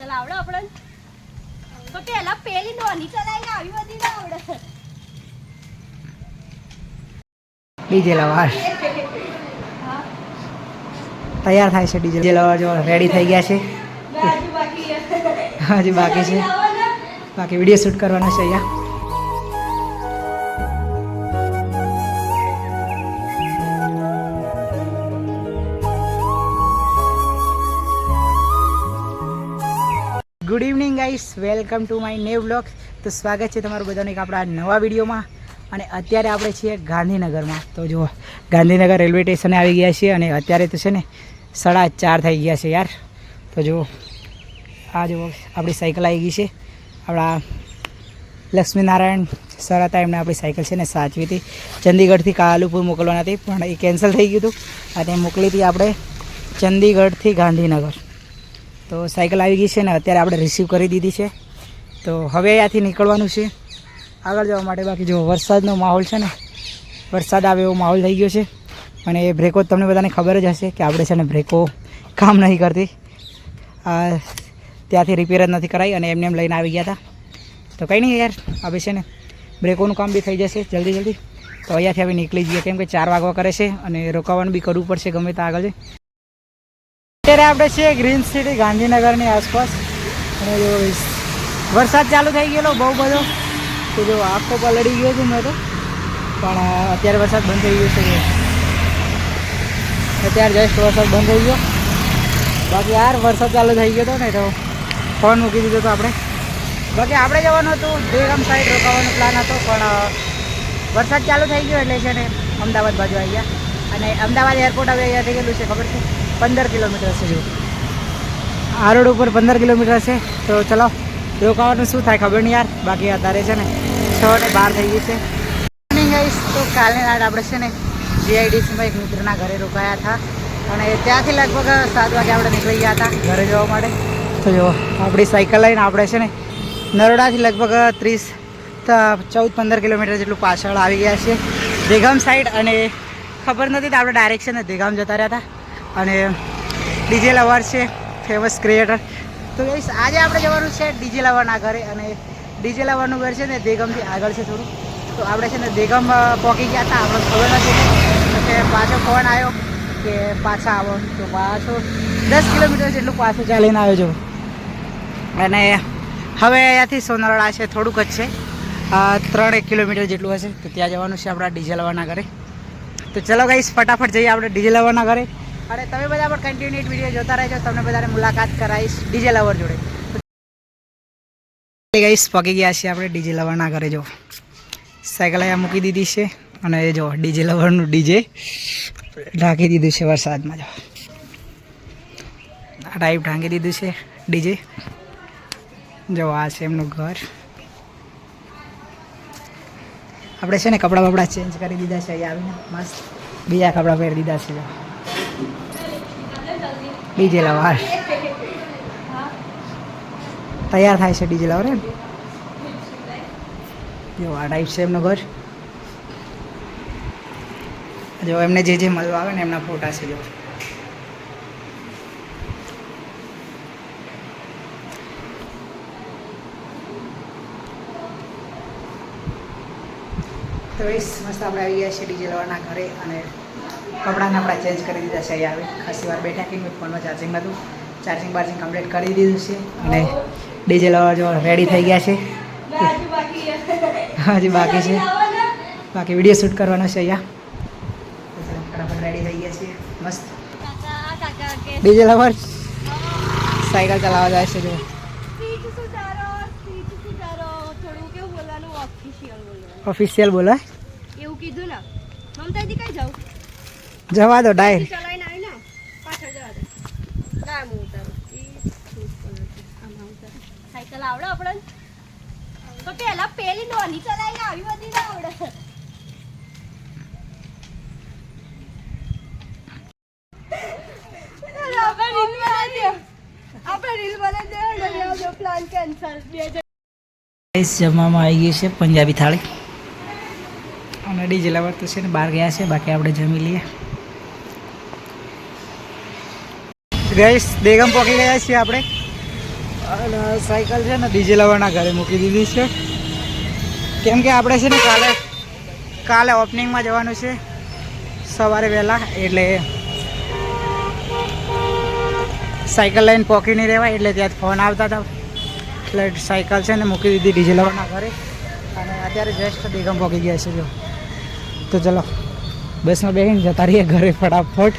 Cycle આવડે આપણે તો પેલા પેલી નોની ચલાવીને આવી બધી ના આવડે. ડીજે લવાર તૈયાર થાય છે. ડીજે લવાર જો રેડી થઈ ગયા છે. હજી બાકી છે. બાકી વિડીયો શૂટ કરવાનો છે અહીંયા. Good evening guys, welcome to my new vlog. તો સ્વાગત છે તમારું બધાનું એક આપણા નવા વિડીયોમાં. અને અત્યારે આપણે છીએ ગાંધીનગરમાં. તો જુઓ, ગાંધીનગર રેલવે સ્ટેશને આવી ગયા છીએ અને અત્યારે તો છે ને 4:30 થઈ ગયા છે યાર. તો જુઓ, આ જુઓ આપણી સાયકલ આવી ગઈ છે. આપણા લક્ષ્મીનારાયણ સર હતા, એમને આપણી સાયકલ છે ને સાચવી હતી. ચંદીગઢથી કાલુપુર મોકલવાના હતી પણ એ કેન્સલ થઈ ગયું હતું અને મોકલી હતી આપણે ચંદીગઢથી ગાંધીનગર. તો સાયકલ આવી ગઈ છે ને અત્યારે આપણે રિસીવ કરી દીધી છે. તો હવે અહીંયાથી નીકળવાનું છે આગળ જવા માટે. બાકી જો વરસાદનો માહોલ છે ને, વરસાદ આવે એવો માહોલ થઈ ગયો છે. અને એ બ્રેકો તમને બધાને ખબર જ હશે કે આપણે છે ને બ્રેકો કામ નહીં કરતી, ત્યાંથી રિપેર જ નથી કરાવી અને એમને એમ લઈને આવી ગયા હતા. તો કંઈ નહીં યાર, હવે છે ને બ્રેકોનું કામ બી થઈ જશે જલ્દી. તો અહીંયાથી હવે નીકળી જઈએ, કેમ કે 4 વાગવા કરે છે અને રોકાવાનું બી કરવું પડશે ગમે ત્યાં આગળ. અત્યારે આપણે છીએ ગ્રીન સિટી ગાંધીનગરની આસપાસ. અને જો વરસાદ ચાલુ થઈ ગયેલો બહુ બધો. તો જો આખો પલળી ગયો છું મેં તો, પણ અત્યારે વરસાદ બંધ થઈ ગયો છે. અત્યારે જસ્ટ વરસાદ બંધ થઈ ગયો. બાકી યાર વરસાદ ચાલુ થઈ ગયો હતો ને તો ફોન મૂકી દીધો હતો આપણે. બાકી આપણે જવાનું હતું દેગામ સાઈડ, રોકાવાનો પ્લાન હતો પણ વરસાદ ચાલુ થઈ ગયો એટલે છે ને અમદાવાદ બાજુ આવી ગયા. અને અમદાવાદ એરપોર્ટ હવે અહીંયાથી કેટલું છે ખબર છે? 15 કિલોમીટર છે. જો આ રોડ ઉપર 15 કિલોમીટર છે. તો ચલો, રોકાવાનું શું થાય ખબર નહીં યાર. બાકી અત્યારે છે ને 6:12 થઈ ગઈ છે. તો કાલની રાત આપણે છે ને જીઆઈડીસીમાં એક મિત્રના ઘરે રોકાયા હતા અને ત્યાંથી લગભગ 7 વાગે આપણે નીકળી ગયા હતા ઘરે જવા માટે. તો જો આપણી સાયકલ લઈને આપણે છે ને નરોડાથી લગભગ 14-15 કિલોમીટર જેટલું પાછળ આવી ગયા છે દેગામ સાઈડ. અને ખબર નથી તો આપણે ડાયરેક્શન દેગામ જતા રહ્યા હતા. અને ડીજે લવર છે ફેમસ ક્રિએટર. તો ગાઈસ આજે આપણે જવાનું છે ડીજે લવરના ઘરે. અને ડીજે લવરનું ઘર છે ને દેગામથી આગળ છે થોડું. તો આપણે છે ને દેગામ પહોંચી ગયા હતા, આપણે ખબર નથી કે પાછો ફોન આવ્યો કે પાછા આવો. તો પાછો 10 કિલોમીટર જેટલું પાછું ચાલીને આવ્યો છું. અને હવે અહીંયાથી સોનરડા છે, થોડુંક જ છે, 3-1 કિલોમીટર જેટલું હશે. તો ત્યાં જવાનું છે આપણા ડીજે લવરના ઘરે. તો ચલો ગાઈસ ફટાફટ જઈએ આપણે ડીજે લવરના ઘરે. અને તમે બધા પણ કન્ટિન્યુઅસ વિડીયો જોતા રહેજો, તમને બધાને મુલાકાત કરાવીશ ડીજે લવર જોડે. ગાઈસ પગી ગયા છીએ આપણે ડીજે લવરના ઘરે. જો સાયકલ અહીંયા મૂકી દીધી છે અને જો ડીજે લવરનું ડીજે ઢાંકી દીધું છે વરસાદમાં. જો આ ટાઈપ ઢાંકી દીધું છે ડીજે. જો આ છે એમનું ઘર. આપણે છે ને કપડાં બપડા ચેન્જ કરી દીધા છે અહીંયા આવીને, મસ્ત બીજા કપડાં પહેરી દીધા છે. ડીજે લવર તૈયાર થાય છે. ડીજે લવર એમ જો આ ટાઈપ છે એમનું ઘર. જો એમને જે મળવા આવે ને એમના ફોટા છે. જો તો મસ્ત આપણે આવી ગયા છીએ ડીજે લવરના ઘરે. અને કપડાને આપણા ચેન્જ કરી દીધા છે. અહીંયા આવે ખાસી વાર બેઠા કે ફોનમાં ચાર્જિંગ નહોતું, ચાર્જિંગ કમ્પ્લીટ કરી દીધું છે. અને ડીજે લવર જો રેડી થઈ ગયા છે. હજી બાકી છે. બાકી વિડીયો શૂટ કરવાનો છે અહીંયા. ફટાફટ રેડી થઈ ગયા છીએ મસ્ત. ડીજે લવર સાયકલ ચલાવવા જાય છે. જો ઓફિશિયલ બોલો એવું કીધું ને મમતાજી કઈ જાવ જવા દો ડાયર ચલાઈને આવી ને પાછળ જવા દે. કામ ઉતારો સાયકલ આવડે આપણે તો પેલા પેલી નોની ચલાવીને આવી બધી ના આવડે. આપણે રીલ બનાવી દે પ્લાન કેન્સલ. જમવામાં આવી ગઈ છે પંજાબી થાળી. અને ડીજે લવર તો છે ને બહાર ગયા છે. બાકી આપણે જમી લઈએ. ગાઈસ દેગામ પહોંચી ગયા છીએ આપણે. અને સાયકલ છે ને ડીજે લવરના ઘરે મૂકી દીધી છે, કેમ કે આપણે છે ને કાલે ઓપનિંગમાં જવાનું છે સવારે વહેલા, એટલે સાયકલ લઈને પોકી નહીં રહેવાય, એટલે ત્યાં ફોન આવતા હતા, એટલે સાયકલ છે ને મૂકી દીધી ડીજે લવરના ઘરે. અને અત્યારે જસ્ટ બેગમ પોકી ગયા છે જો. તો ચલો બસમાં બેસીને જતા રહીએ ઘરે ફટાફટ.